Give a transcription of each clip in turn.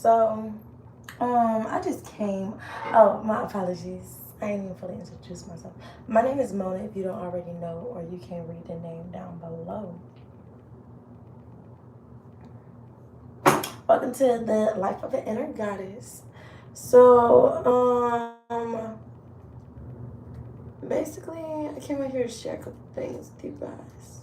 So, I just came. Oh, my apologies. I ain't even fully introduced myself. My name is Mona. If you don't already know, or you can read the name down below. Welcome to the Life of an Inner Goddess. So, basically, I came out here to share a couple things with you guys.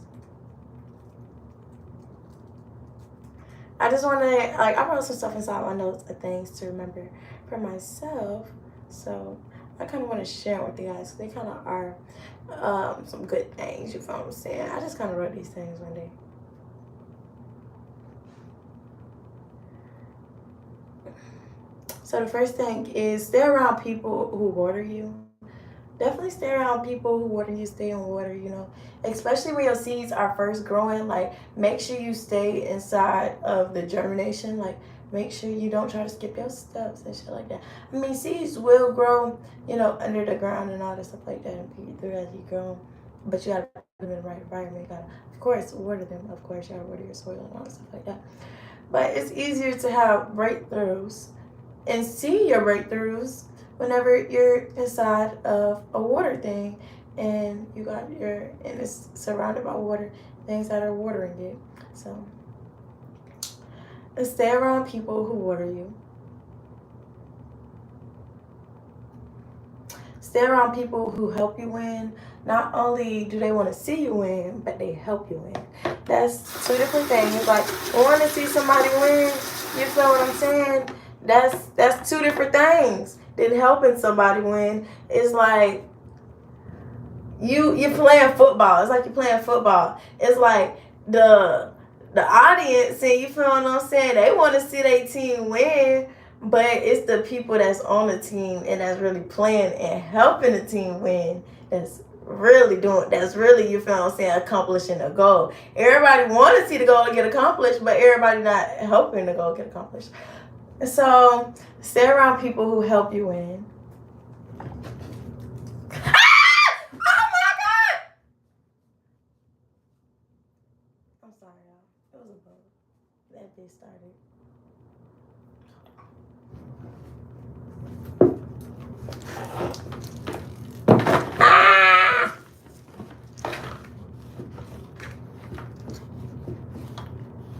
I just want to, like, I wrote some stuff inside my notes of things to remember for myself. So I kind of want to share with you guys. They kind of are some good things, you feel what I'm saying? I just kind of wrote these things one day. So the first thing is stay around people who water you. Definitely stay around people who water you, stay on water, you know. Especially when your seeds are first growing, like make sure you stay inside of the germination. Like make sure you don't try to skip your steps and shit like that. I mean, seeds will grow, you know, under the ground and all this stuff like that and be through as you grow. But you gotta put them in the right environment. You gotta, of course, water them. Of course, you gotta water your soil and all this stuff like that. But it's easier to have breakthroughs and see your breakthroughs whenever you're inside of a water thing and you got your, and it's surrounded by water, things that are watering it. So stay around people who water you. Stay around people who help you win. Not only do they want to see you win, but they help you win. That's two different things. Like, want to see somebody win, you feel what I'm saying? That's two different things than helping somebody win. It's like you're playing football. It's like you're playing football. It's like the audience, and you feel what I'm saying? They want to see their team win, but it's the people that's on the team and that's really playing and helping the team win that's really, you feel what I'm saying, accomplishing a goal. Everybody want to see the goal get accomplished, but everybody not helping the goal get accomplished. So stay around people who help you win. Oh my God! I'm sorry, y'all. It was a bug. That bitch started. Ah!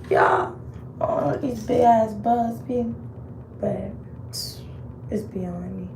Y'all, oh, these big ass bugs be, but it's beyond me.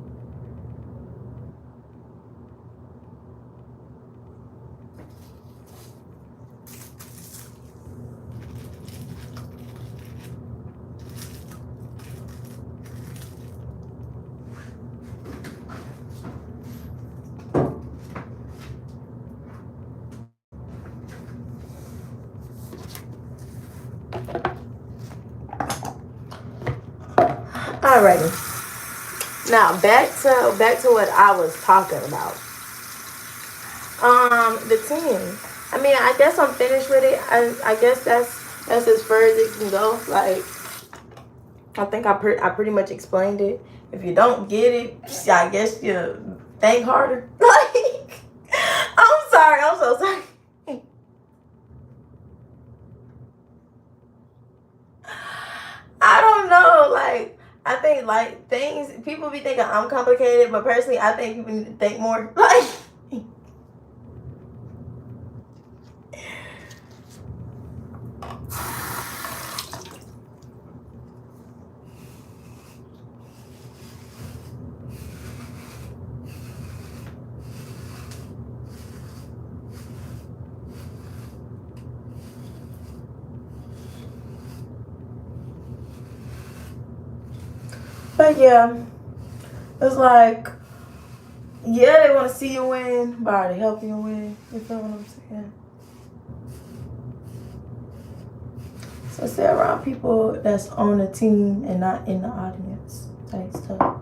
Alrighty. Now back to what I was talking about. The team. I mean, I guess I'm finished with it. I guess that's as far as it can go. Like, I think I pretty much explained it. If you don't get it, I guess you think harder. Like, I'm sorry. I'm so sorry. I don't know. Like, I think like things people be thinking I'm complicated, but personally, I think people need to think more. Like. But yeah, it's like, yeah, they want to see you win, but they help you win. You feel what I'm saying? So stay around people that's on the team and not in the audience type stuff.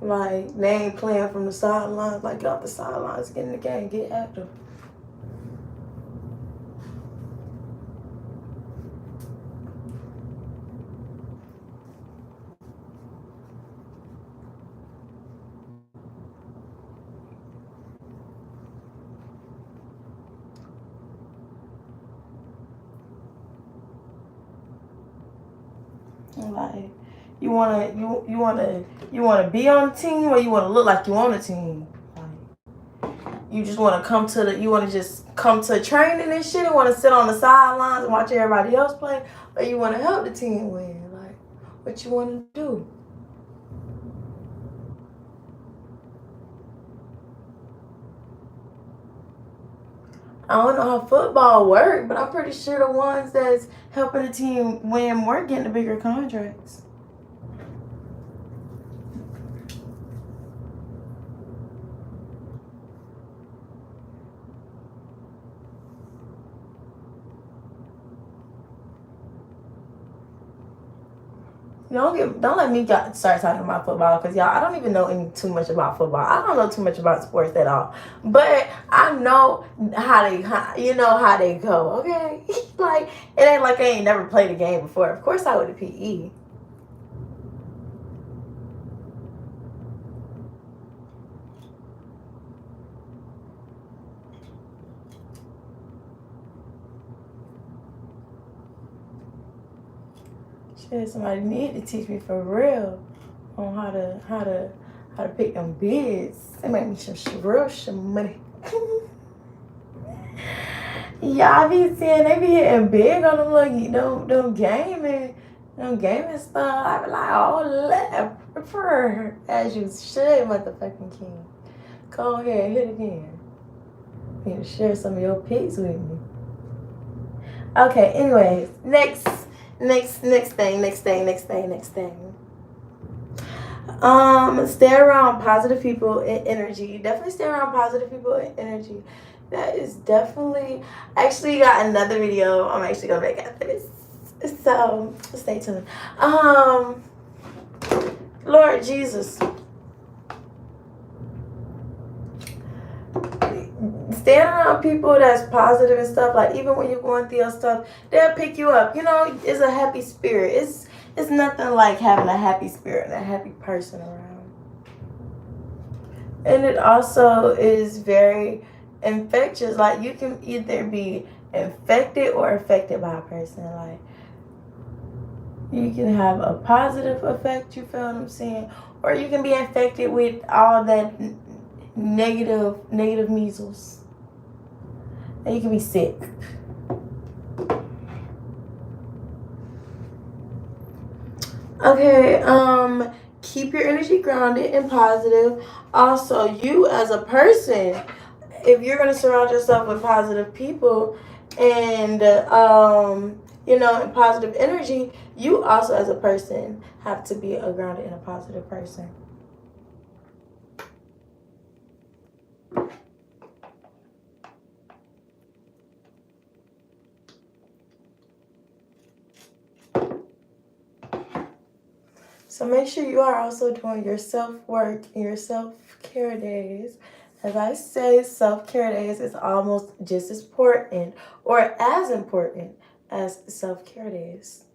Like, they ain't playing from the sidelines. Like, get off the sidelines, get in the game, get active. Like, you wanna be on the team, or you wanna look like you on the team. Like, you just wanna you wanna just come to training and shit, and wanna sit on the sidelines and watch everybody else play, or you wanna help the team win. Like, what you wanna do? I don't know how football works, but I'm pretty sure the ones that's helping the team win more getting the bigger contracts. Don't let me start talking about football, because y'all, I don't even know too much about football. I don't know too much about sports at all, but I know how they go. Okay, like, it ain't like I ain't never played a game before. Of course I would have PE. Shit, somebody need to teach me for real on how to pick them bids. They make me some money. Yeah, I be seeing they be hitting big on them them gaming stuff. I be like, oh, leper, as you should, motherfucking king. Go ahead, hit again. You need to share some of your picks with me. Okay, anyways, next thing. Stay around positive people and energy. Definitely stay around positive people and energy. That is definitely. Actually, got another video I'm actually gonna make after this, so stay tuned. Lord Jesus, stand around people that's positive and stuff. Like, even when you're going through your stuff, they'll pick you up. It's a happy spirit. It's nothing like having a happy spirit and a happy person around. And it also is very infectious. Like, you can either be infected or affected by a person. Like, you can have a positive effect, you feel what I'm saying? Or you can be infected with all that negative measles. And you can be sick. Okay, keep your energy grounded and positive. Also, you as a person, if you're gonna surround yourself with positive people and and positive energy, you also as a person have to be a grounded and a positive person. So make sure you are also doing your self-work and your self-care days. As I say, self-care days is almost just as important or as important as self-care days.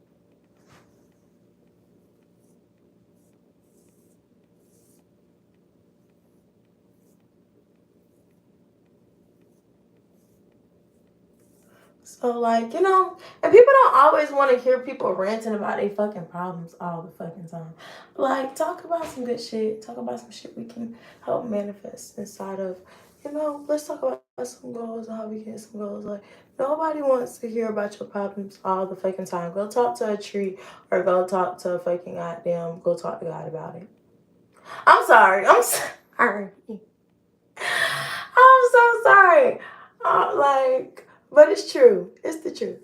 So, like, and people don't always want to hear people ranting about their fucking problems all the fucking time. Like, talk about some good shit. Talk about some shit we can help manifest inside of, let's talk about some goals and how we get some goals. Like, nobody wants to hear about your problems all the fucking time. Go talk to a tree, or go talk to a fucking go talk to God about it. I'm sorry. I'm sorry. I'm so sorry. But it's true. It's the truth.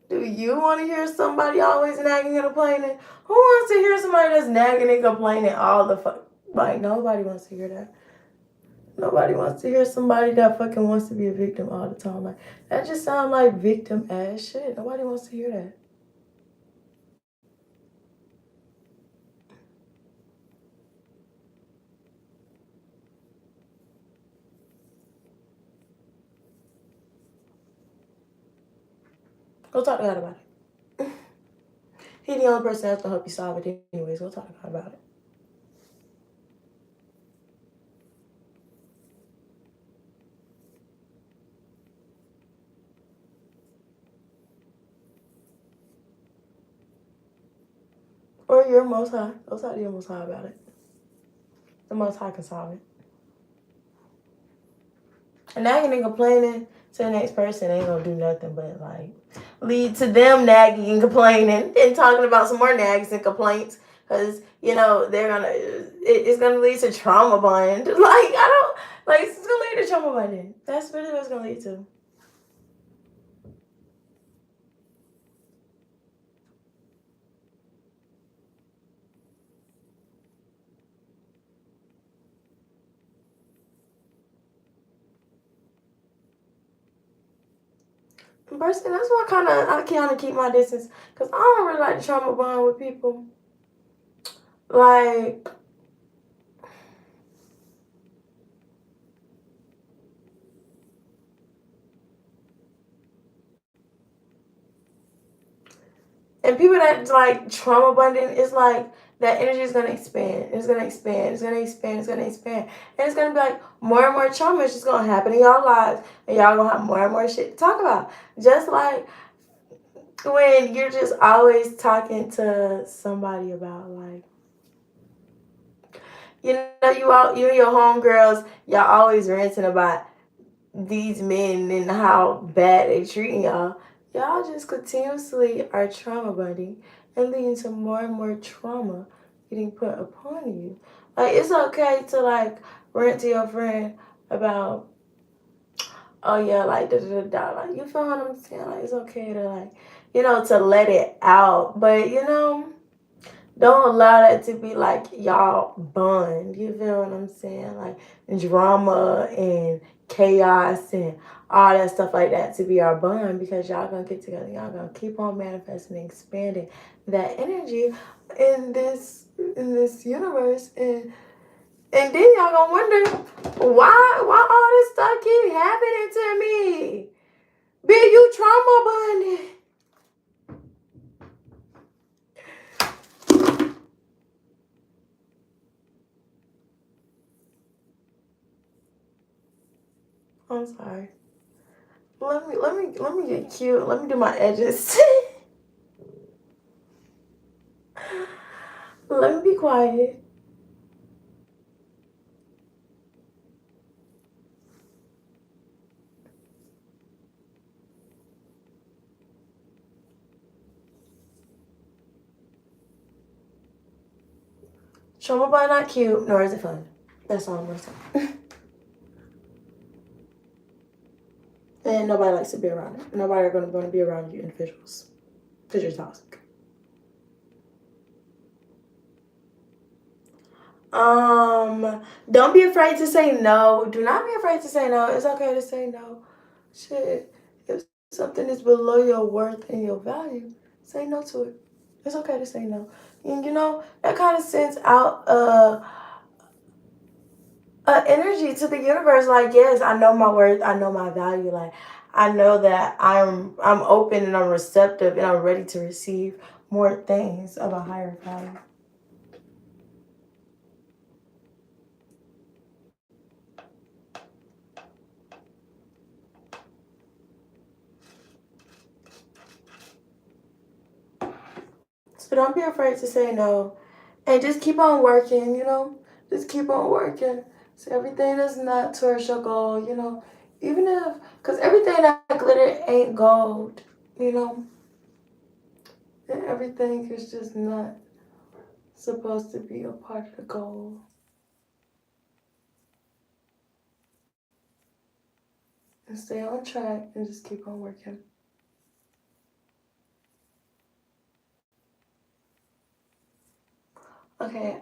Do you want to hear somebody always nagging and complaining? Who wants to hear somebody that's nagging and complaining all the fuck? Like, nobody wants to hear that. Nobody wants to hear somebody that fucking wants to be a victim all the time. Like, that just sounds like victim ass shit. Nobody wants to hear that. Go talk to God about it. He's the only person that has to help you solve it anyways. Go talk to God about it. Or your Most High. Go talk to your Most High about it. The Most High can solve it. And nagging and complaining to the next person ain't gonna do nothing but like lead to them nagging and complaining and talking about some more nags and complaints. Cause it's gonna lead to trauma bond. Like I don't like it's gonna lead to trauma bonding. That's really what it's gonna lead to. Personally, that's why I kind of keep my distance, cause I don't really like to trauma bond with people. Like, and people that like trauma bonding is like that energy is gonna expand. It's gonna expand. It's gonna expand. It's gonna expand. And it's gonna be like more and more trauma is just gonna happen in y'all lives, and y'all gonna have more and more shit to talk about. Just like when you're just always talking to somebody about like, you and your homegirls, y'all always ranting about these men and how bad they treating y'all. Y'all just continuously are trauma bonding and leading to more and more trauma getting put upon you. Like it's okay to like rant to your friend about, oh yeah, like da da da da. Like you feel what I'm saying? Like it's okay to like, to let it out. But don't allow that to be like y'all bond. You feel what I'm saying? Like drama and chaos and all that stuff like that to be our bond, because y'all gonna get together. Y'all gonna keep on manifesting and expanding that energy in this universe, and then y'all gonna wonder why all this stuff keep happening to me. Be you trauma bonded. I'm sorry. Let me get cute. Let me do my edges. Let me be quiet. Trauma bond not cute, nor is it fun. That's all I'm gonna say. And nobody likes to be around it. Nobody are gonna be around you individuals. Because you're toxic. Don't be afraid to say no. Do not be afraid to say no. It's okay to say no. Shit. If something is below your worth and your value, say no to it. It's okay to say no. And that kind of sends out energy to the universe. Like, yes, I know my worth. I know my value. Like, I know that I'm open and I'm receptive and I'm ready to receive more things of a higher value. So don't be afraid to say no, and just keep on working. Just keep on working. So everything that's not towards your goal. Even if, because everything that glitter ain't gold. And everything is just not supposed to be a part of the goal. And stay on track and just keep on working. Okay,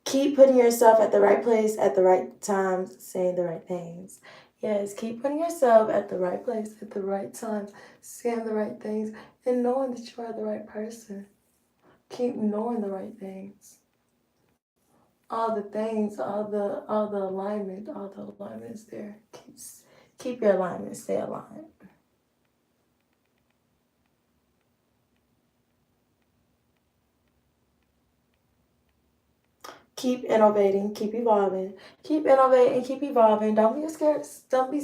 keep putting yourself at the right place at the right time, saying the right things. Yes, keep putting yourself at the right place at the right time, saying the right things, and knowing that you are the right person. Keep knowing the right things. All the things, all the alignment's there. Keep your alignment, stay aligned. Keep innovating, keep evolving, keep innovating, keep evolving. Don't be scared to be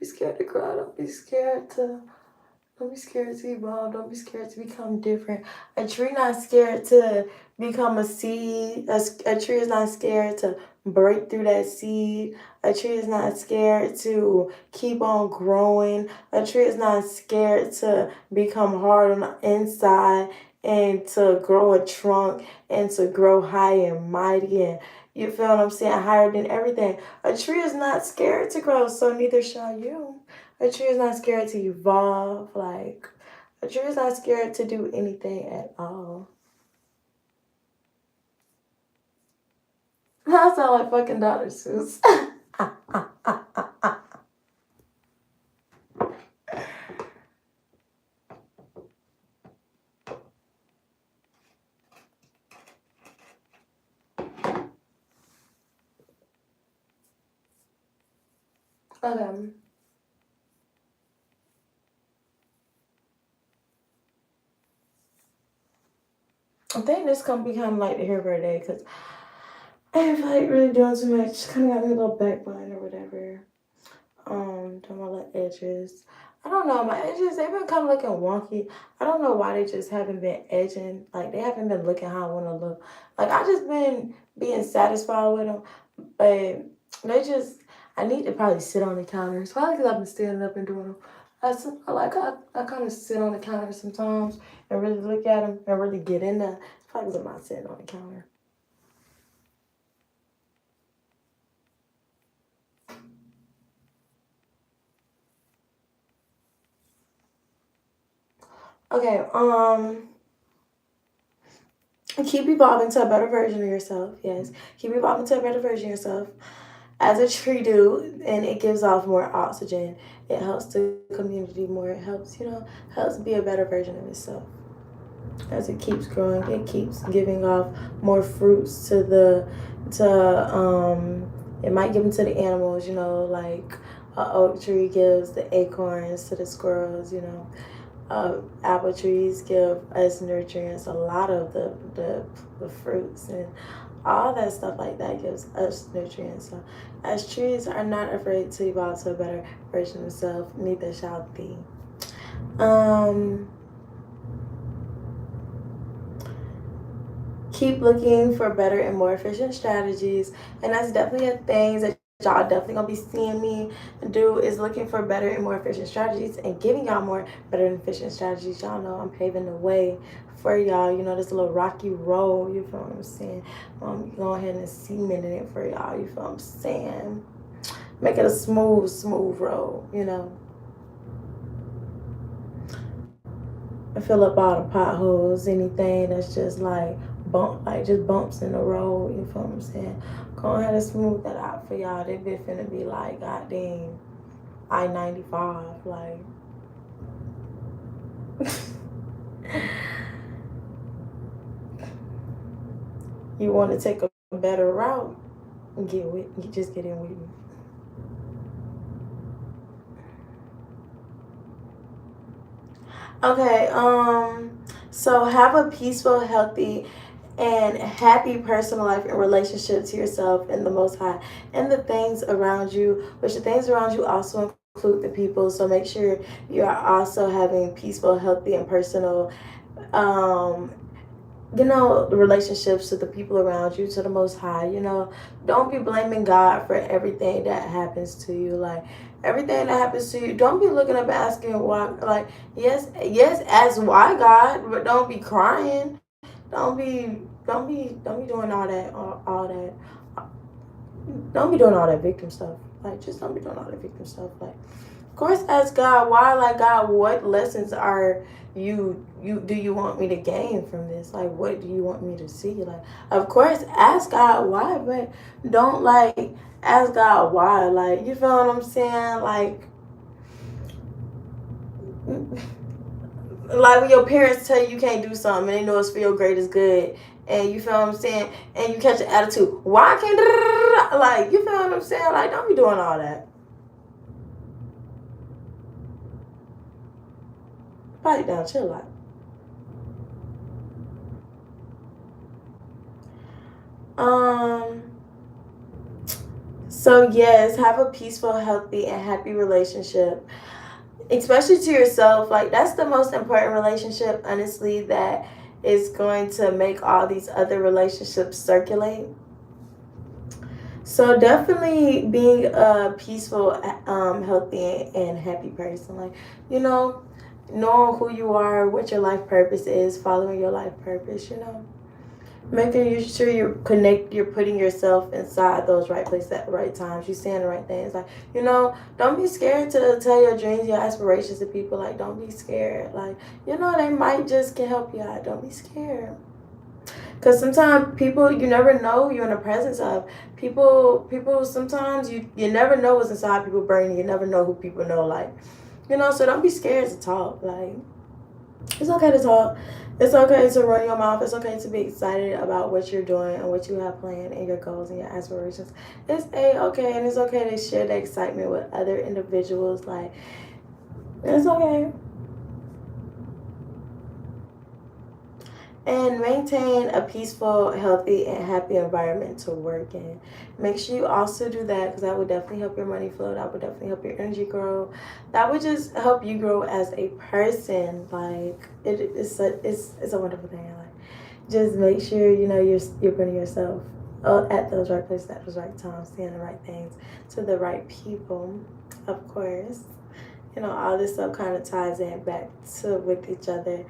scared to grow. Don't be scared to Don't be scared to evolve. Don't be scared to become different. A tree not scared to become a seed. A tree is not scared to break through that seed. A tree is not scared to keep on growing. A tree is not scared to become hard on the inside and to grow a trunk and to grow high and mighty and you feel what I'm saying? Higher than everything. A tree is not scared to grow, so neither shall you. A tree is not scared to evolve. Like, a tree is not scared to do anything at all. I sound like fucking Dr. Seuss. Okay. I think this gonna be kind of like the hair for today because I ain't feel like really doing too much. Kind of got me a little back bun or whatever. Doing my little edges. I don't know, my edges, they've been kind of looking wonky. I don't know why they just haven't been edging. Like, they haven't been looking how I want to look. Like, I just been being satisfied with them. But they just, I need to probably sit on the counter. It's probably because I've been standing up and doing them. I kind of sit on the counter sometimes and really look at them and really get in there. It's probably because I'm not sitting on the counter. Okay, keep evolving to a better version of yourself. Yes, keep evolving to a better version of yourself. As a tree do, and it gives off more oxygen. It helps the community more. It helps, helps be a better version of itself. As it keeps growing, it keeps giving off more fruits to it might give them to the animals, like a oak tree gives the acorns to the squirrels, apple trees give us nutrients, a lot of the fruits and all that stuff like that gives us nutrients. So as trees are not afraid to evolve to a better version of themselves, neither shall thee. Keep looking for better and more efficient strategies, and that's definitely a thing that y'all definitely gonna be seeing me do is looking for better and more efficient strategies and giving y'all more better and efficient strategies. Y'all know I'm paving the way for y'all. This little rocky road, you feel what I'm saying? Go ahead and cementing it for y'all, you feel what I'm saying? Make it a smooth road, I fill up all the potholes, anything that's just like just bumps in the road, you feel what I'm saying? Go ahead and smooth that out for y'all. They been finna be like, goddamn, I-95, like. You want to take a better route, just get in with me. Okay, so have a peaceful, healthy, and happy personal life and relationship to yourself and the Most High and the things around you, which the things around you also include the people. So make sure you are also having peaceful, healthy, and personal, the relationships to the people around you, to the Most High. Don't be blaming God for everything that happens to you. Like, everything that happens to you, don't be looking up asking why. Like, yes, ask why, God, but don't be crying. Don't be doing all that. Don't be doing all that victim stuff. Like, just don't be doing all that victim stuff. Like, of course, ask God why. Like, God, what lessons are you do you want me to gain from this? Like, what do you want me to see? Like, of course, ask God why, but don't like ask God why. Like, you feel what I'm saying? Like when your parents tell you can't do something and they know it's for your greatest good, and you feel what I'm saying, and you catch an attitude, why can't like, you feel what I'm saying? Like, don't be doing all that. Pipe down, chill out. Um. So yes, have a peaceful, healthy, and happy relationship. especially to yourself. Like, that's the most important relationship, honestly, that is going to make all these other relationships circulate. So definitely being a peaceful, healthy, and happy person. Like, you know, knowing who you are, what your life purpose is, following your life purpose. Making sure you're putting yourself inside those right places at the right times. You saying the right things. Like, don't be scared to tell your dreams, your aspirations to people. Like, don't be scared. Like, they might just can help you out. Don't be scared. Because sometimes people, you never know you're in the presence of people. Sometimes you never know what's inside people's brain. You never know who people know. Like, so don't be scared to talk. Like, it's okay to talk. It's okay to run your mouth. It's okay to be excited about what you're doing and what you have planned and your goals and your aspirations. It's okay, and it's okay to share the excitement with other individuals. Like, it's okay. And maintain a peaceful, healthy, and happy environment to work in. Make sure you also do that, because that would definitely help your money flow. That would definitely help your energy grow. That would just help you grow as a person. Like, it's a wonderful thing. Like, just make sure you're putting yourself at those right places at those right times, saying the right things to the right people. Of course, all this stuff kind of ties in back to with each other.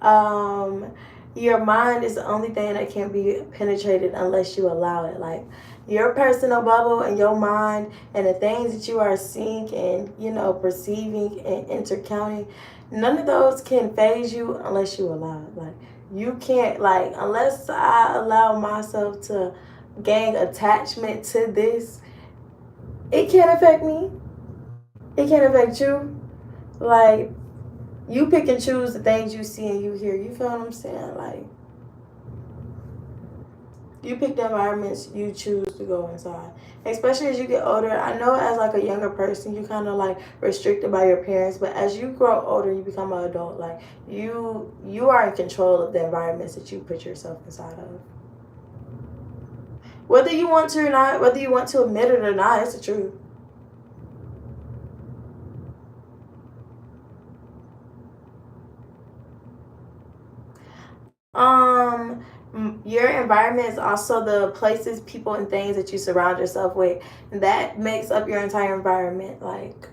um your mind is the only thing that can't be penetrated unless you allow it. Like, your personal bubble and your mind and the things that you are seeing and perceiving and intercounting, none of those can phase you unless you allow it. Like, you can't, like, unless I allow myself to gain attachment to this, it can't affect me. It can't affect you. Like, you pick and choose the things you see and you hear. You feel what I'm saying? Like, you pick the environments you choose to go inside. Especially as you get older. I know as like a younger person, you kind of like restricted by your parents, but as you grow older, you become an adult. Like, you are in control of the environments that you put yourself inside of. Whether you want to or not, whether you want to admit it or not, it's the truth. Um, your environment is also the places, people, and things that you surround yourself with. That makes up your entire environment. Like,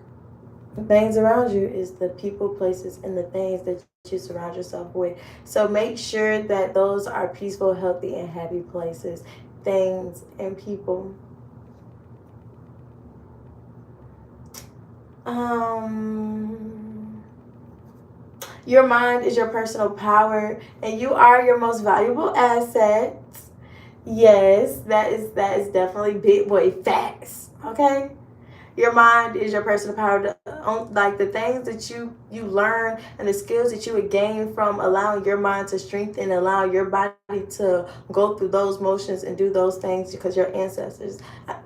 the things around you is the people, places, and the things that you surround yourself with. So make sure that those are peaceful, healthy, and happy places, things, and people. Um, your mind is your personal power, and you are your most valuable asset. Yes, that is definitely big boy facts. Okay, your mind is your personal power. Like, the things that you learn and the skills that you would gain from allowing your mind to strengthen and allow your body to go through those motions and do those things, because your ancestors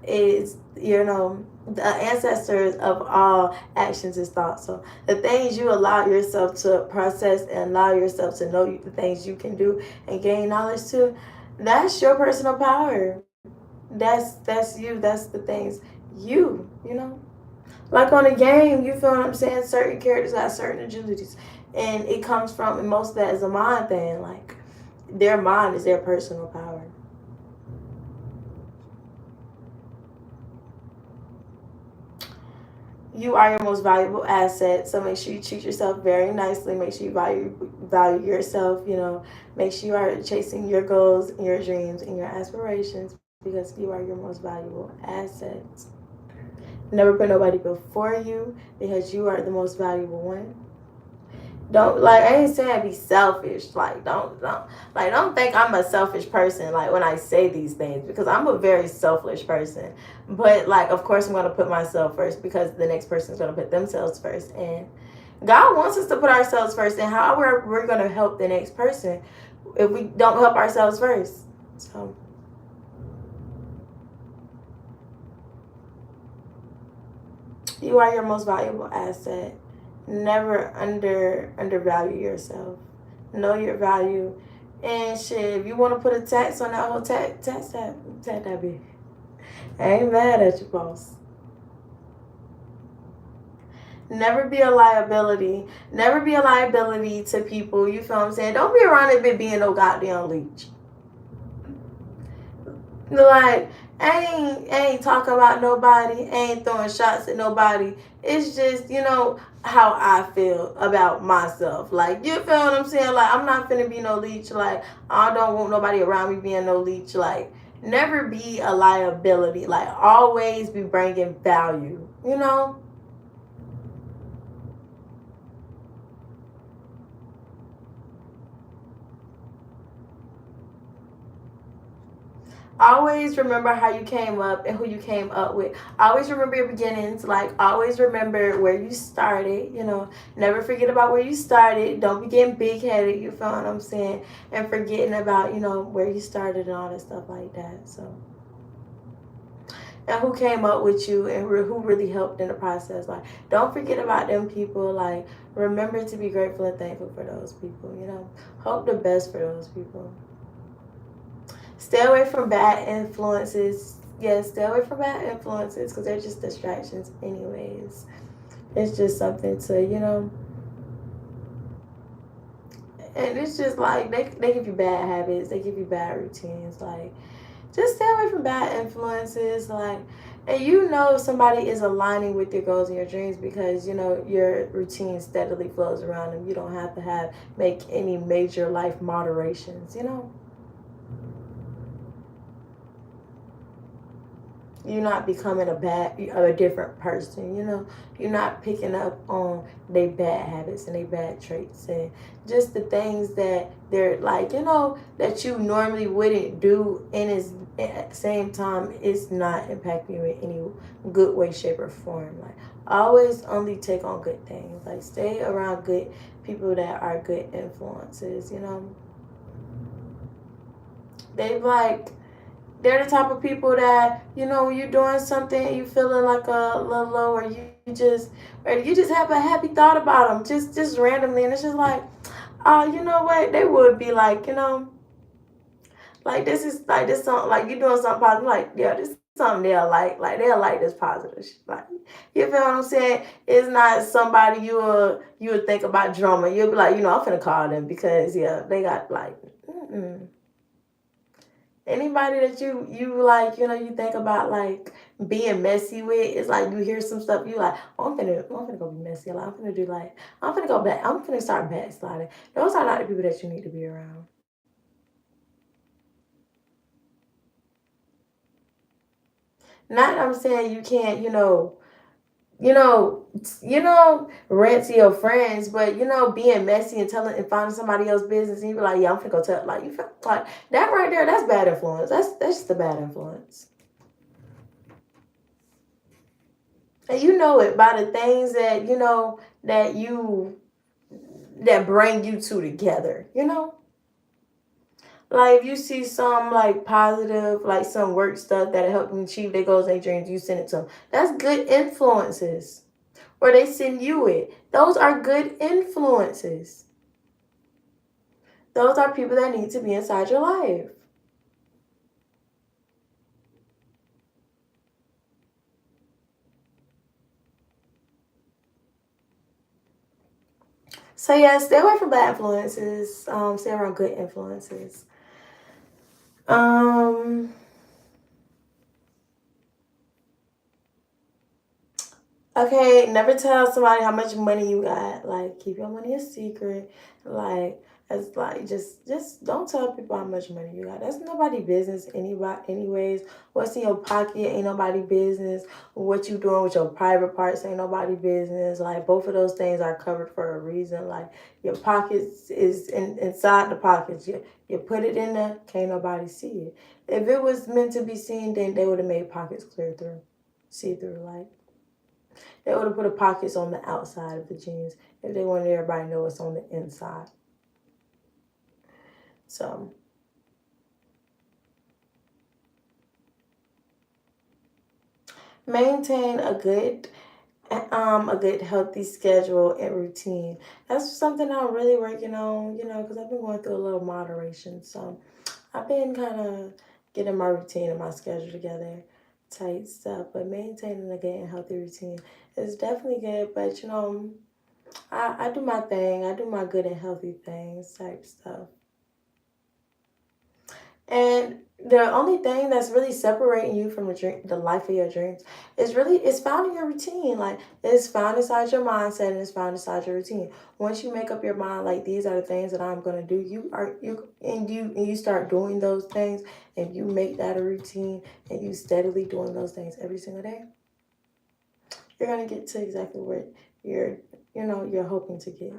is the ancestors of all actions is thoughts. So the things you allow yourself to process and allow yourself to know, the things you can do and gain knowledge to, that's your personal power. That's you. That's the things you. Like, on a game, you feel what I'm saying? Certain characters got certain agilities. And it comes from, and most of that is a mind thing. Like, their mind is their personal power. You are your most valuable asset. So make sure you treat yourself very nicely. Make sure you value yourself. Make sure you are chasing your goals and your dreams and your aspirations, because you are your most valuable asset. Never put nobody before you, because you are the most valuable one. Don't, like, I ain't saying be selfish. Like, don't think I'm a selfish person, like, when I say these things, because I'm a very selfish person. But, like, of course I'm gonna put myself first, because the next person's gonna put themselves first. And God wants us to put ourselves first. And how we're gonna help the next person if we don't help ourselves first? So, you are your most valuable asset. Never undervalue yourself. Know your value. And shit, if you want to put a tax on that whole tax that be. I ain't mad at you, boss. Never be a liability. Never be a liability to people. You feel what I'm saying? Don't be around it being no goddamn leech. Like, ain't talking about nobody, ain't throwing shots at nobody. It's just, how I feel about myself. Like, you feel what I'm saying? Like, I'm not finna be no leech. Like, I don't want nobody around me being no leech. Like, never be a liability. Like, always be bringing value, Always remember how you came up and who you came up with. Always remember your beginnings. Like, always remember where you started. Never forget about where you started. Don't be getting big headed. You feel what I'm saying? And forgetting about, where you started and all that stuff like that. So, and who came up with you and who really helped in the process. Like, don't forget about them people. Like, remember to be grateful and thankful for those people. Hope the best for those people. Stay away from bad influences. Yes, stay away from bad influences because they're just distractions, anyways. It's just something to, and it's just like they give you bad habits, they give you bad routines. Like, just stay away from bad influences. Like, and if somebody is aligning with your goals and your dreams because your routine steadily flows around them. You don't have to make any major life moderations. You're not becoming a different person. You're not picking up on their bad habits and their bad traits and just the things that they're like, that you normally wouldn't do, and is at the same time it's not impacting you in any good way, shape, or form. Like, always only take on good things. Like, stay around good people that are good influences. They've like they're the type of people that when you're doing something and you feeling like a little low, or you just have a happy thought about them just randomly, and it's just like, oh, you know what, they would be like, like, this is like this something, like, you doing something positive, like, yeah, this is something they'll like this positive shit. Like, you feel what I'm saying? It's not somebody you would think about drama. You'll be like, I'm finna call them because, yeah, they got like, anybody that you like, you think about like being messy with. It's like you hear some stuff, you like, oh, I'm finna go be messy. Like, I'm finna go back. I'm finna start backsliding. Those are not the people that you need to be around. Not that I'm saying you can't, you know, rant to your friends, but being messy and telling and finding somebody else's business, and you be like, yeah, I'm finna go tell, like, you feel like that right there. That's bad influence. That's just a bad influence. And you know it by the things that that bring you two together. Like, if you see some like positive, like some work stuff that help them achieve their goals and dreams, you send it to them. That's good influences. Or they send you it. Those are good influences. Those are people that need to be inside your life. So yeah, stay away from bad influences. Stay around good influences. Um, Okay, never tell somebody how much money you got. Like, keep your money a secret. Like, it's like just don't tell people how much money you got. That's nobody business anyways. What's in your pocket ain't nobody business. What you doing with your private parts ain't nobody business. Like, both of those things are covered for a reason. Like, your pockets is inside the pockets. You put it in there, can't nobody see it. If it was meant to be seen, then they would have made pockets clear through, see through. Like, they would have put the pockets on the outside of the jeans if they wanted everybody to know what's on the inside. So, maintain a good healthy schedule and routine. That's something I'm really working on, because I've been going through a little moderation. So I've been kind of getting my routine and my schedule together type stuff, but maintaining a good and healthy routine is definitely good. But I do my thing. I do my good and healthy things type stuff. And the only thing that's really separating you from the life of your dreams is found in your routine. Like it's found inside your mindset and it's found inside your routine. Once you make up your mind, like these are the things that I'm gonna do, you start doing those things, and you make that a routine, and you steadily doing those things every single day. You're gonna get to exactly where you're you're hoping to get.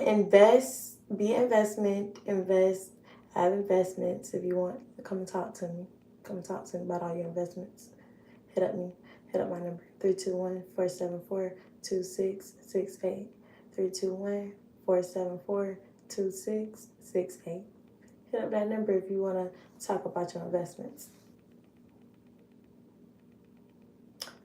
Invest, be investment, invest, have investments. If you want, come and talk to me. Come and talk to me about all your investments. Hit up me. Hit up my number 321-474-2668. 321-474-2668. Hit up that number if you want to talk about your investments.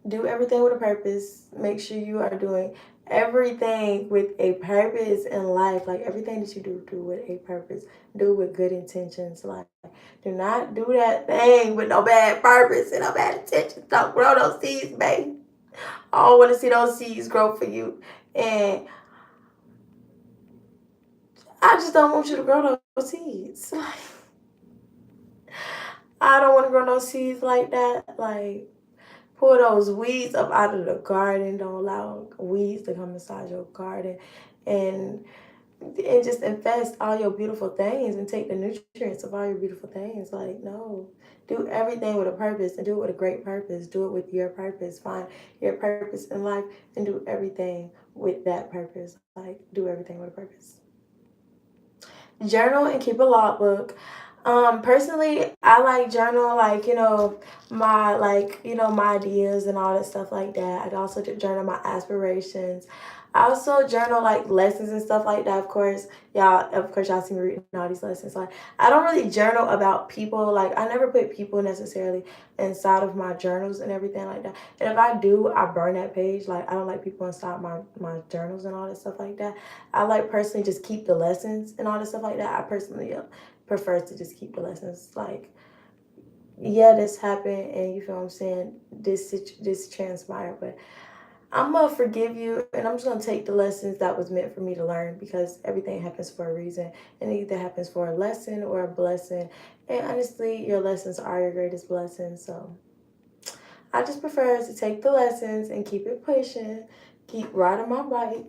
Do everything with a purpose. Make sure you are doing everything with a purpose in life. Like everything that you do with a purpose. Do with good intentions. Like do not do that thing with no bad purpose and no bad intentions. Don't grow those seeds, babe. I don't want to see those seeds grow for you. And I just don't want you to grow those seeds. Like I don't want to grow no seeds like that. Like pull those weeds up out of the garden. Don't allow weeds to come inside your garden, and just invest all your beautiful things and take the nutrients of all your beautiful things. Like no, do everything with a purpose and do it with a great purpose. Do it with your purpose. Find your purpose in life and do everything with that purpose. Like do everything with a purpose. Journal and keep a logbook. Personally, I like journal, like, my, like, my ideas and all that stuff like that. I also journal my aspirations. I also journal like lessons and stuff like that, of course. Y'all see me reading all these lessons. Like, I don't really journal about people. Like, I never put people necessarily inside of my journals and everything like that. And if I do, I burn that page. Like, I don't like people inside my journals and all that stuff like that. I like personally just keep the lessons and all that stuff like that. I personally prefer to just keep the lessons. Like, yeah, this happened, and you feel what I'm saying. This transpired, but I'm gonna forgive you, and I'm just gonna take the lessons that was meant for me to learn because everything happens for a reason, and it either happens for a lesson or a blessing. And honestly, your lessons are your greatest blessing. So I just prefer to take the lessons and keep it pushing, keep riding my bike.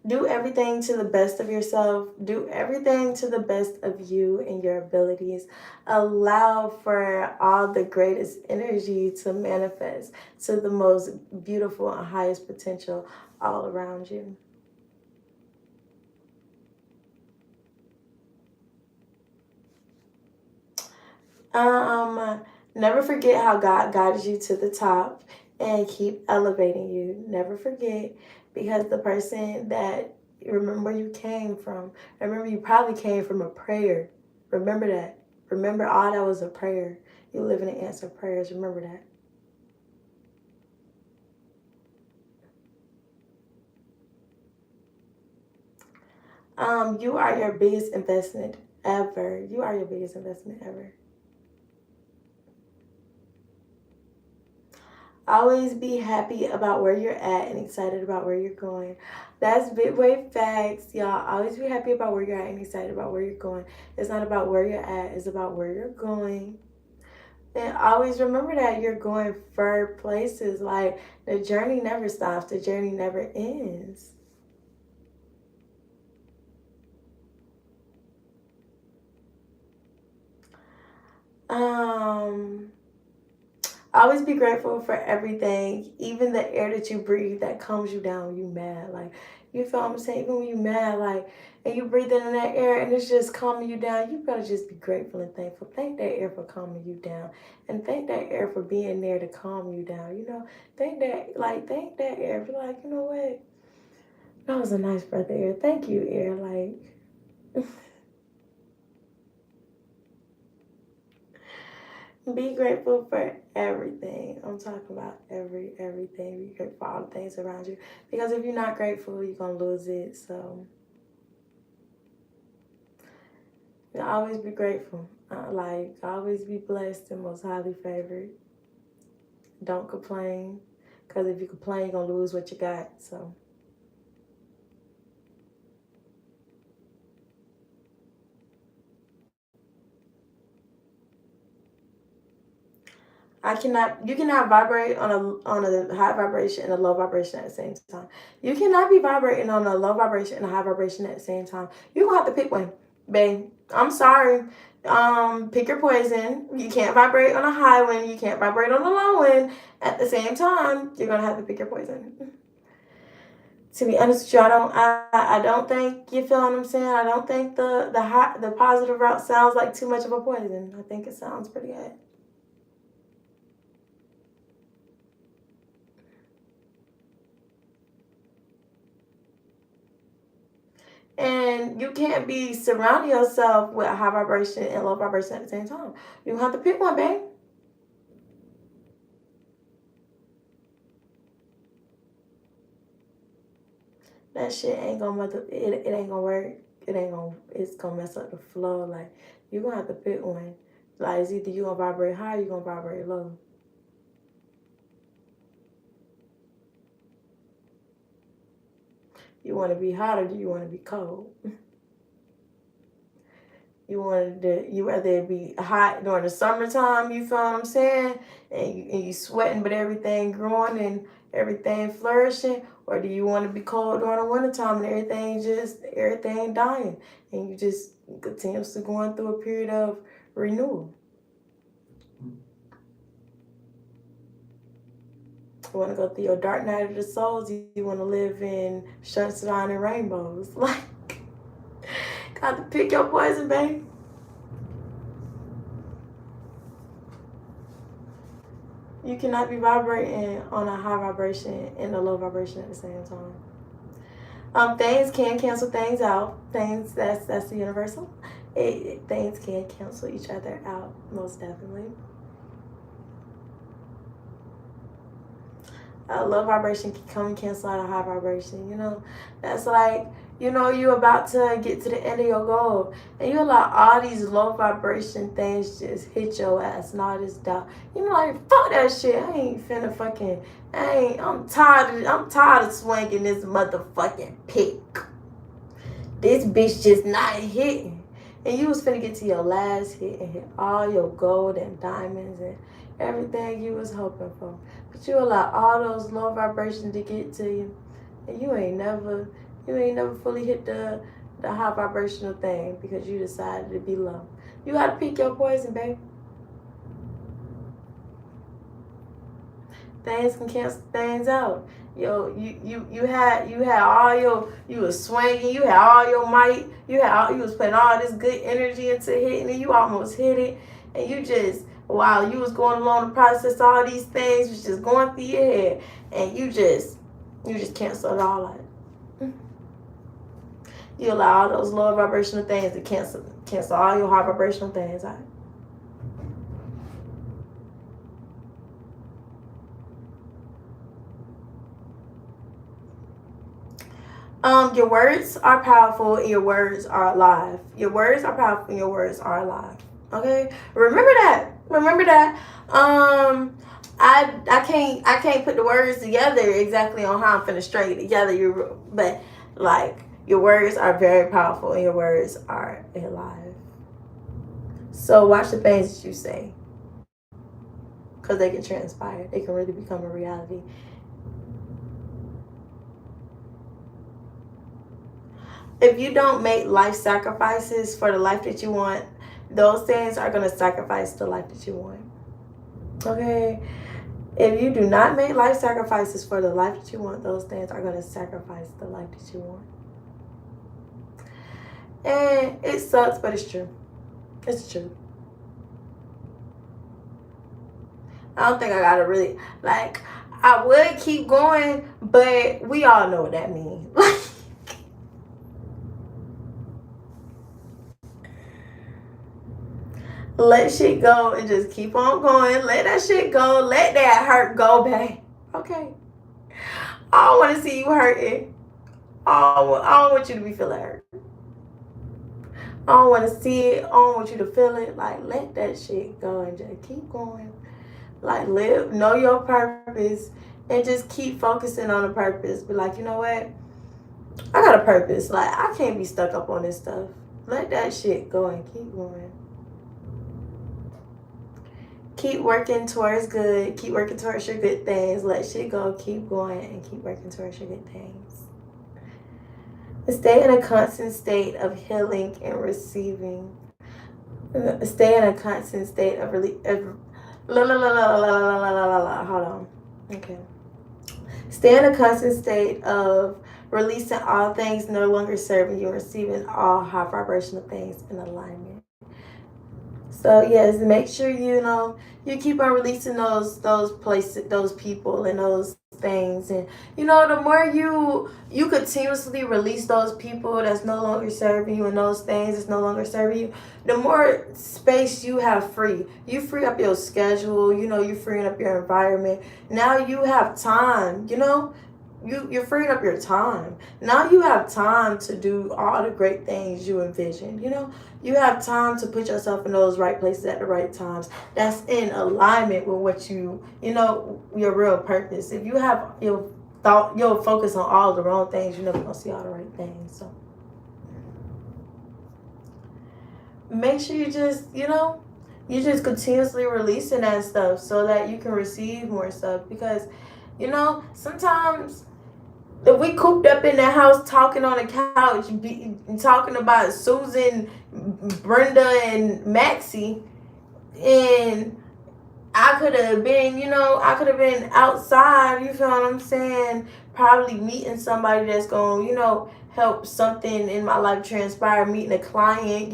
Do everything to the best of yourself. Do everything to the best of you and your abilities. Allow for all the greatest energy to manifest to the most beautiful and highest potential all around you. Um, Never forget how God guided you to the top and keep elevating you. Never forget because the person that remember where you came from. Remember you probably came from a prayer. Remember that. Remember all that was a prayer. You live in an answer prayers. Remember that. You are your biggest investment ever. You are your biggest investment ever. Always be happy about where you're at and excited about where you're going. That's big wave facts, y'all. Always be happy about where you're at and excited about where you're going. It's not about where you're at, it's about where you're going. And always remember that you're going far places. Like the journey never stops, the journey never ends. Um, Always be grateful for everything, even the air that you breathe that calms you down when you mad. Like, you feel what I'm saying? Even when you mad, like, and you breathe in that air and it's just calming you down, you gotta just be grateful and thankful. Thank that air for calming you down. And thank that air for being there to calm you down. Thank that air. Be like, you know what? That was a nice breath of air. Thank you, air. Like, be grateful for everything. I'm talking about everything. Be grateful for all the things around you. Because if you're not grateful, you're gonna lose it. So Always be grateful. Like, always be blessed and most highly favored. Don't complain. Because if you complain, you're going to lose what you got. So, you cannot vibrate on a high vibration and a low vibration at the same time. You cannot be vibrating on a low vibration and a high vibration at the same time. You're going to have to pick one, babe. I'm sorry. Pick your poison. You can't vibrate on a high one. You can't vibrate on a low one at the same time. You're going to have to pick your poison. To be honest with you, I don't think, you feel what I'm saying? I don't think the positive route sounds like too much of a poison. I think it sounds pretty good. And you can't be surrounding yourself with high vibration and low vibration at the same time. You have to pick one, babe. That shit ain't gonna it ain't gonna work. It's gonna mess up the flow. Like, you're gonna have to pick one. Like, it's either you gonna vibrate high or you gonna vibrate low. You wanna be hot or do you wanna be cold? You rather be hot during the summertime, you feel what I'm saying? And you sweating but everything growing and everything flourishing, or do you want to be cold during the wintertime and everything dying and you just continuously going through a period of renewal? You want to go through your dark night of the souls, you want to live in sunshine and rainbows. Like, got to pick your poison, babe. You cannot be vibrating on a high vibration and a low vibration at the same time. Things can cancel things out. That's the universal. Things can cancel each other out, most definitely. A low vibration can come and cancel out a high vibration. That's like, you're about to get to the end of your goal and you allow all these low vibration things just hit your ass and all this doubt. Like, fuck that shit. I ain't finna fucking, I'm tired of swinging this motherfucking pick. This bitch just not hitting. And you was finna get to your last hit and hit all your gold and diamonds and everything you was hoping for. But you allow all those low vibrations to get to you, and you ain't never fully hit the high vibrational thing because you decided to be low. You gotta pick your poison, babe. Things can cancel things out. You had all you was swinging, you had all your might, you was putting all this good energy into hitting it, you almost hit it, and you just, while you was going along the process, all these things was just going through your head, and you just cancel it all out. You allow all those lower vibrational things to cancel all your high vibrational things out. Your words are powerful and your words are alive. Your words are powerful and your words are alive. Okay? Remember that. I can't put the words together exactly on how I'm finna string it together. But like, your words are very powerful and your words are alive. So watch the things that you say, because they can transpire. They can really become a reality. If you don't make life sacrifices for the life that you want, those things are going to sacrifice the life that you want. Okay? If you do not make life sacrifices for the life that you want, those things are going to sacrifice the life that you want. And it sucks, but it's true. It's true. I don't think I got to really, like, I would keep going, but we all know what that means. Let shit go and just keep on going. Let that shit go. Let that hurt go, babe. Okay? I don't want to see you hurting. I don't want you to be feeling hurt. I don't want to see it. I don't want you to feel it. Like, let that shit go and just keep going. Like, live, know your purpose, and just keep focusing on the purpose. Be like, you know what? I got a purpose. Like, I can't be stuck up on this stuff. Let that shit go and keep going. Keep working towards good. Keep working towards your good things. Let shit go. Keep going and keep working towards your good things. Stay in a constant state of healing and receiving. Stay in a constant state of hold on. Okay. Stay in a constant state of releasing all things no longer serving you, receiving all high vibrational things in alignment. So yes, make sure you keep on releasing those places, those people, and those things. And the more you continuously release those people that's no longer serving you and those things that's no longer serving you, the more space you have free. You free up your schedule. You freeing up your environment. Now you have time. You're freeing up your time. Now you have time to do all the great things you envisioned. You have time to put yourself in those right places at the right times. That's in alignment with what your real purpose. If you have you'll focus on all the wrong things, you're never gonna see all the right things. So make sure you just continuously releasing that stuff so that you can receive more stuff. Because sometimes if we cooped up in the house talking on the couch, talking about Susan, Brenda, and Maxie, and I could have been outside, you feel what I'm saying? Probably meeting somebody that's going to, help something in my life transpire, meeting a client,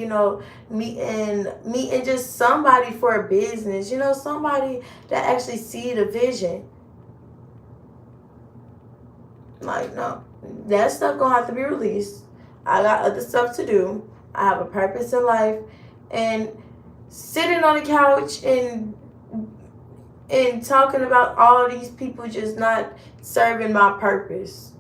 meeting just somebody for a business, somebody that actually see the vision. Like, no, that stuff gonna have to be released. I got other stuff to do. I have a purpose in life, and sitting on the couch and talking about all these people just not serving my purpose.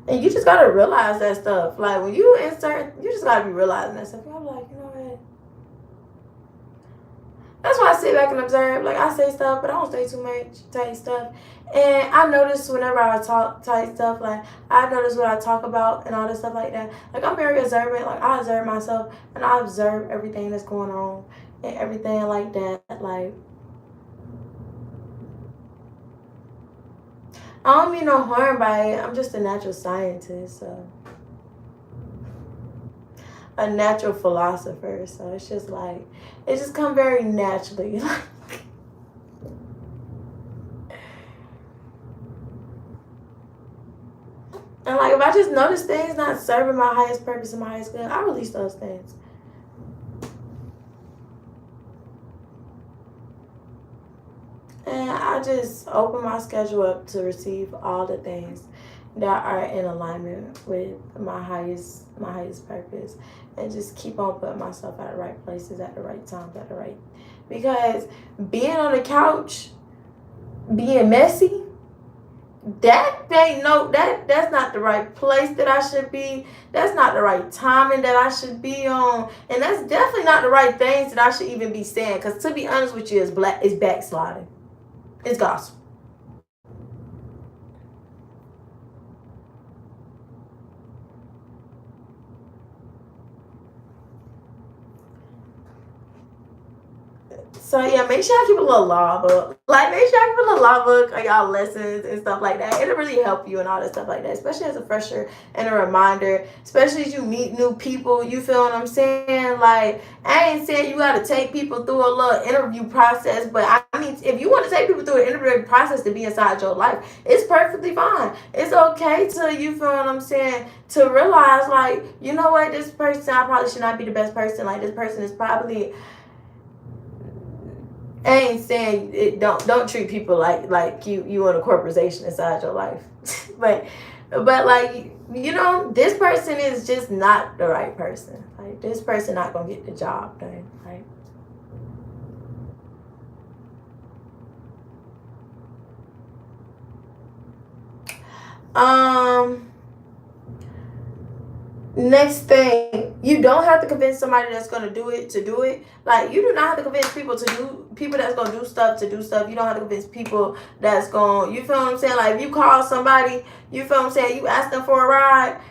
And you just gotta realize that stuff. Like, when you just gotta be realizing that stuff. I'm like, what? That's why I sit back and observe. Like, I say stuff, but I don't say too much tight stuff. And I notice whenever I talk tight stuff, like, I notice what I talk about and all this stuff like that. Like, I'm very observant. Like, I observe myself and I observe everything that's going on and everything like that. Like, I don't mean no harm by it. I'm just a natural scientist, so a natural philosopher. So it's just like, it just come very naturally. And like, if I just notice things not serving my highest purpose and my highest good, I release those things. And I just open my schedule up to receive all the things that are in alignment with my highest purpose, and just keep on putting myself at the right places at the right times because being on the couch, being messy, that's not the right place that I should be. That's not the right timing that I should be on, and that's definitely not the right things that I should even be saying. Because to be honest with you, it's backsliding. It's gospel. So yeah, make sure I keep a little law book. Like, make sure I keep a little law book on y'all lessons and stuff like that. It'll really help you and all that stuff like that, especially as a fresher and a reminder. Especially as you meet new people, you feel what I'm saying? Like, I ain't saying you gotta take people through a little interview process, but I mean, if you want to take people through an interview process to be inside your life, it's perfectly fine. It's okay to, you feel what I'm saying, to realize, like, you know what, this person, I probably should not be the best person. Like, this person is probably, I ain't saying it, don't treat people like you in a corporation inside your life, but like, this person is just not the right person. Like, this person not gonna get the job done. Right? Um, Next thing, you don't have to convince somebody that's gonna do it to do it. Like, you do not have to convince people that's gonna do stuff to do stuff. You don't have to convince people that's gonna, you feel what I'm saying? Like, if you call somebody, you feel what I'm saying, you ask them for a ride,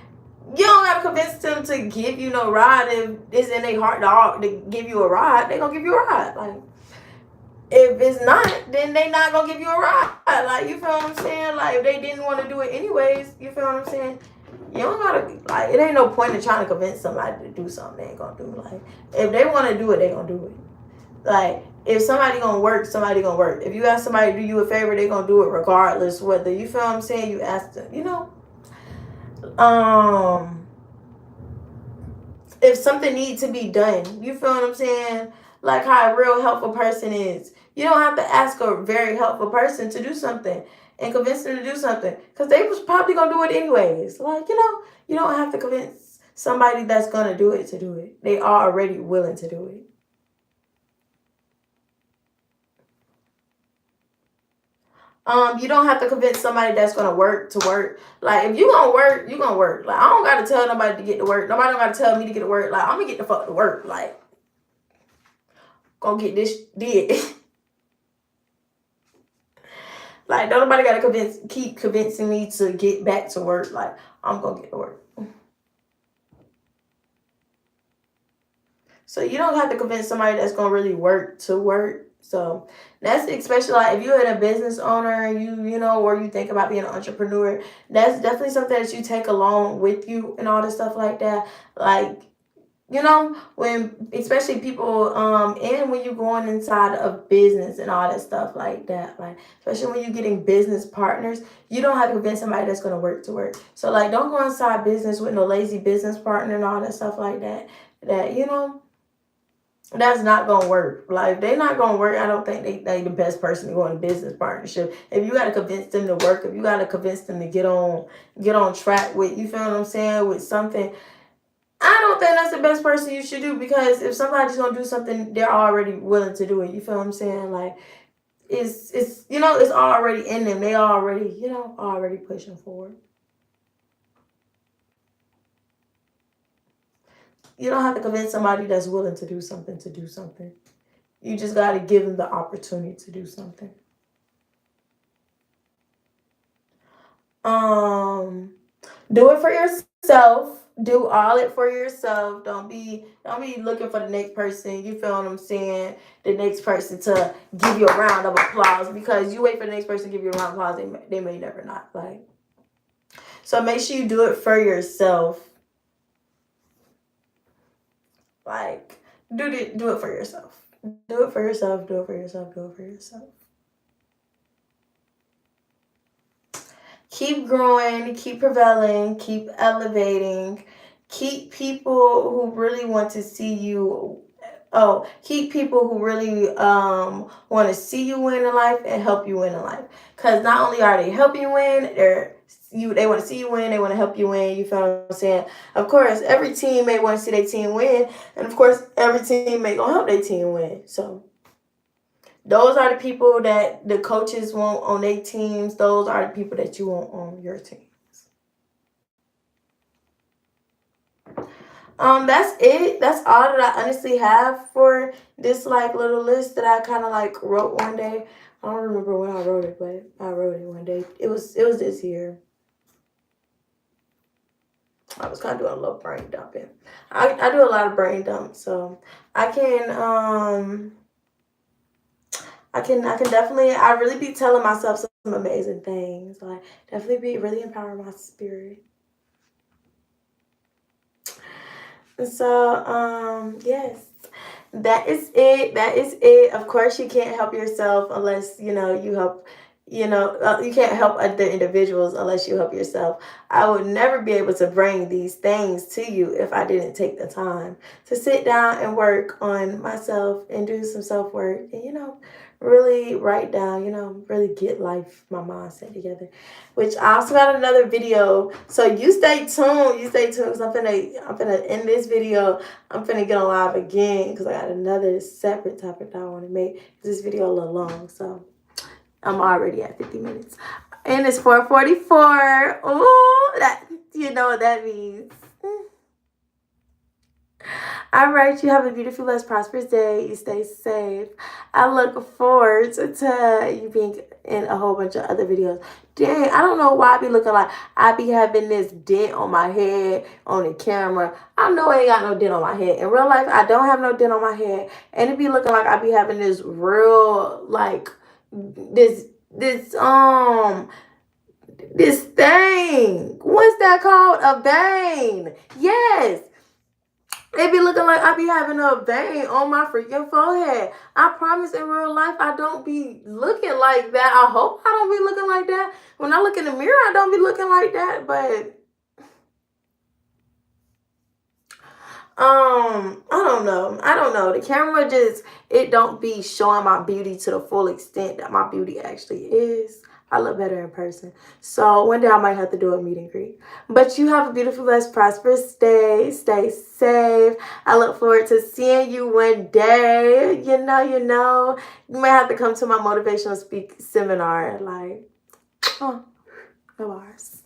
you don't have to convince them to give you no ride. If it's in their heart to give you a ride, they gonna give you a ride. Like, if it's not, then they not gonna give you a ride. Like, you feel what I'm saying? Like, if they didn't want to do it anyways, you feel what I'm saying? You don't gotta, like, it ain't no point in trying to convince somebody to do something they ain't gonna do. Like, if they want to do it, they gonna do it. Like, if somebody gonna work, somebody gonna work. If you ask somebody to do you a favor, they gonna do it regardless whether, you feel what I'm saying, you ask them, you know. If something needs to be done, you feel what I'm saying? Like how a real helpful person is. You don't have to ask a very helpful person to do something and convince them to do something, because they was probably gonna do it anyways. Like, you know, you don't have to convince somebody that's gonna do it to do it. They are already willing to do it. You don't have to convince somebody that's gonna work to work. Like, if you gonna work, you gonna work. Like, I don't gotta tell nobody to get to work. Nobody don't gotta tell me to get to work. Like, I'm gonna get the fuck to work. Like, go get this did. Like, don't nobody gotta keep convincing me to get back to work. Like, I'm gonna get to work. So you don't have to convince somebody that's gonna really work to work. So that's especially like if you're a business owner, you know, or you think about being an entrepreneur, that's definitely something that you take along with you and all this stuff like that. Like, you know, when especially people and when you're going inside of business and all that stuff like that, like especially when you're getting business partners, you don't have to convince somebody that's going to work to work. So like, don't go inside business with no lazy business partner and all that stuff like that, you know, that's not gonna work. Like, they're not gonna work. I don't think they the best person to go in a business partnership. If you gotta convince them to work, if you gotta convince them to get on track with, you feel what I'm saying, with something, I don't think that's the best person you should do, because if somebody's gonna do something, they're already willing to do it. You feel what I'm saying? Like, it's you know, it's already in them. They already, you know, already pushing forward. You don't have to convince somebody that's willing to do something to do something. You just gotta give them the opportunity to do something. Um, do it for yourself. Do all it for yourself. Don't be looking for the next person. You feel what I'm saying? The next person to give you a round of applause, because you wait for the next person to give you a round of applause, they may never not. Like, so make sure you do it for yourself. Like, do it for yourself. Do it for yourself. Do it for yourself. Do it for yourself. Keep growing, keep prevailing, keep elevating, keep people who really want to see you. Oh, keep people who really want to see you win in life and help you win in life. Because not only are they helping you win, they want to see you win, they want to help you win. You feel what I'm saying? Of course, every team may want to see their team win, and of course, every team may gonna help their team win. So those are the people that the coaches want on their teams. Those are the people that you want on your teams. That's it. That's all that I honestly have for this like little list that I kind of like wrote one day. I don't remember when I wrote it, but I wrote it one day. It was this year. I was kind of doing a little brain dumping. I do a lot of brain dumps, so I can I can definitely, I really be telling myself some amazing things. Like, definitely be really empowering my spirit. And so, yes, that is it. That is it. Of course, you can't help yourself unless, you know, you help, you can't help other individuals unless you help yourself. I would never be able to bring these things to you if I didn't take the time to sit down and work on myself and do some self work and, really write down, really get my mindset together. Which I also got another video. So you stay tuned. You stay tuned, because I'm finna end this video. I'm finna get on live again because I got another separate topic that I want to make. This video a little long, so I'm already at 50 minutes. And it's 4:44. Ooh, that, you know what that means. All right, you have a beautiful, blessed, prosperous day. You stay safe. I look forward to you being in a whole bunch of other videos. Dang, I don't know why I be looking like I be having this dent on my head on the camera. I know I ain't got no dent on my head. In real life, I don't have no dent on my head. And it be looking like I be having this real, like, this, this thing. What's that called? A vein. Yes. It be looking like I be having a vein on my freaking forehead. I promise in real life I don't be looking like that. I hope I don't be looking like that. When I look in the mirror, I don't be looking like that. But I don't know. I don't know. The camera just, it don't be showing my beauty to the full extent that my beauty actually is. I look better in person. So one day I might have to do a meet and greet. But you have a beautiful, blessed, prosperous day. Stay safe. I look forward to seeing you one day. You may have to come to my motivational speak seminar. Like, oh, no bars.